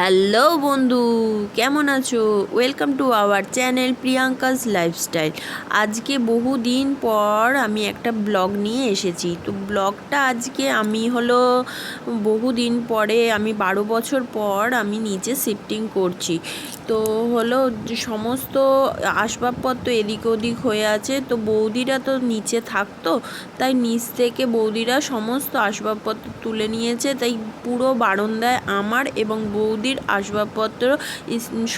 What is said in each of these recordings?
Hello বন্ধু, কেমন আছো? Welcome to our channel Priyanka's lifestyle. আজকে বহুদিন পর আমি একটা ব্লগ নিয়ে এসেছি। তো ব্লগটা আজকে আমি বহুদিন পরে, আমি 12 বছর পর আমি নিচে শিফটিং করছি। তো সমস্ত আসবাবপত্র এদিক ওদিক হয়ে আছে। তো বৌদিরা তো নিচে থাকতো, তাই নিচ থেকে বৌদিরা সমস্ত আসবাবপত্র তুলে নিয়েছে। তাই পুরো বারান্দায় আমার এবং বৌদির আসবাবপত্র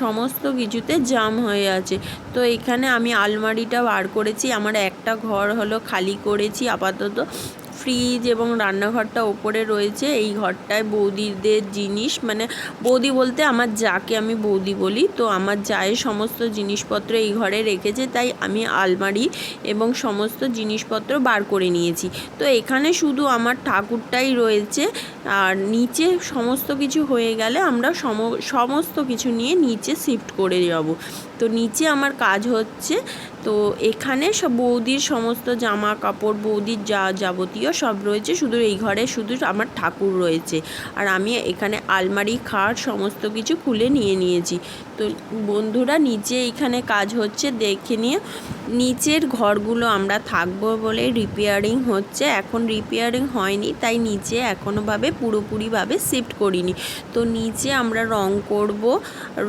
সমস্ত কিছুতে জাম হয়ে আছে। তো এখানে আমি আলমারিটা বার করেছি, আমার একটা ঘর খালি করেছি আপাতত। ফ্রিজ এবং রান্নাঘরটা ওপরে রয়েছে। এই ঘরটায় বৌদিদের জিনিস, মানে বৌদি বলতে আমার যাকে আমি বৌদি বলি, তো আমার জায়ের সমস্ত জিনিসপত্র এই ঘরে রেখেছে। তাই আমি আলমারি এবং সমস্ত জিনিসপত্র বার করে নিয়েছি। তো এখানে শুধু আমার ঠাকুরটাই রয়েছে, আর নিচে সমস্ত কিছু হয়ে গেলে আমরা সমস্ত কিছু নিয়ে নিচে শিফট করে যাব। তো নিচে আমার কাজ হচ্ছে। তো এখানে সব বৌদির সমস্ত জামা কাপড়, বৌদির যা যাবতীয় সব রয়েছে, শুধু এই ঘরে শুধু আমার ঠাকুর রয়েছে। আর আমি এখানে আলমারি, খাট সমস্ত কিছু খুলে নিয়েছি। তো বন্ধুরা, নিচে এখানে কাজ হচ্ছে, দেখে নিয়ে। নিচের ঘরগুলো আমরা থাকবো বলে রিপেয়ারিং হচ্ছে, এখন রিপেয়ারিং হয়নি, তাই নিচে এখনোভাবে পুরোপুরিভাবে শিফট করিনি। তো নিচে আমরা রং করব,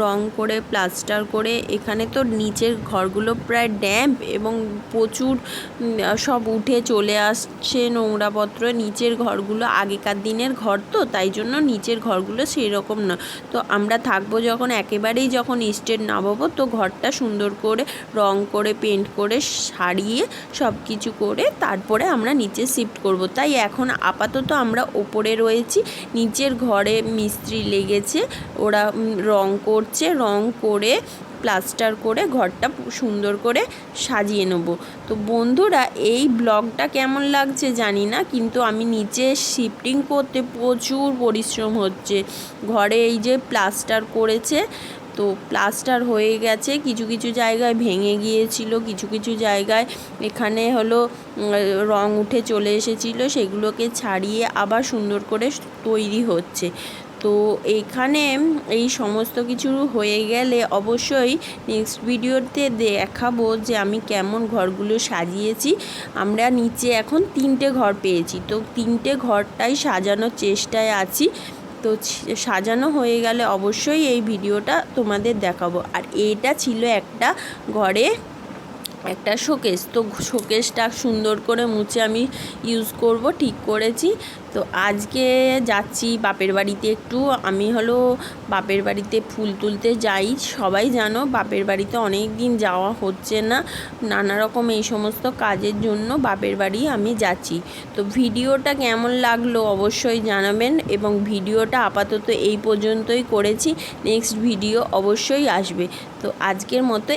রং করে প্লাস্টার করে। এখানে তো নিচের ঘরগুলো প্রায় ড্যাম্প এবং প্রচুর সব উঠে চলে আসছে নোংরাপত্র। নিচের ঘরগুলো আগেকার দিনের ঘর, তো তাই জন্য নিচের ঘরগুলো সেই রকম না। তো আমরা থাকবো যখন, একেবারেই যখন স্টেট নামাবো, তো ঘরটা সুন্দর করে রং করে পেন্ট করে সারিয়ে সব কিছু করে তারপরে আমরা নিচে শিফট করব। তাই এখন আপাতত আমরা ওপরে রয়েছি। নিচের ঘরে মিস্ত্রি লেগেছে, ওরা রং করছে, রং করে প্লাস্টার করে ঘরটা সুন্দর করে সাজিয়ে নেব। তো বন্ধুরা, এই ব্লগটা কেমন লাগছে জানি না, কিন্তু আমি নিচে শিফটিং করতে প্রচুর পরিশ্রম হচ্ছে। ঘরে এই যে প্লাস্টার করেছে, তো প্লাস্টার হয়ে গেছে, কিছু কিছু জায়গায় ভেঙে গিয়েছিল, কিছু কিছু জায়গায় এখানে রং উঠে চলে এসেছিলো, সেগুলোকে ছাড়িয়ে আবার সুন্দর করে তৈরি হচ্ছে। তো এখানে এই সমস্ত কিছু হয়ে গেলে অবশ্যই নেক্সট ভিডিওতে দেখাবো যে আমি কেমন ঘরগুলো সাজিয়েছি। আমরা নিচে এখন 3টে ঘর পেয়েছি, তো 3টে ঘরটাই সাজানোর চেষ্টায় আছি। তো সাজানো হয়ে গেলে অবশ্যই এই ভিডিওটা তোমাদের দেখাবো। আর এটা ছিল একটা ঘরে একটা শোকেস। তো শোকেসটা সুন্দর করে মুছে আমি ইউজ করব, ঠিক করেছি। তো আজকে যাচ্ছি বাপের বাড়িতে একটু। আমি বাপের বাড়িতে ফুল তুলতে যাই, সবাই জানো বাপের বাড়িতে অনেক দিন যাওয়া হচ্ছে না, নানা রকম এই সমস্ত কাজের জন্য বাপের বাড়ি আমি যাচ্ছি। তো ভিডিওটা কেমন লাগলো অবশ্যই জানাবেন, এবং ভিডিওটা আপাতত এই পর্যন্তই করেছি, নেক্সট ভিডিও অবশ্যই আসবে। তো আজকের মতো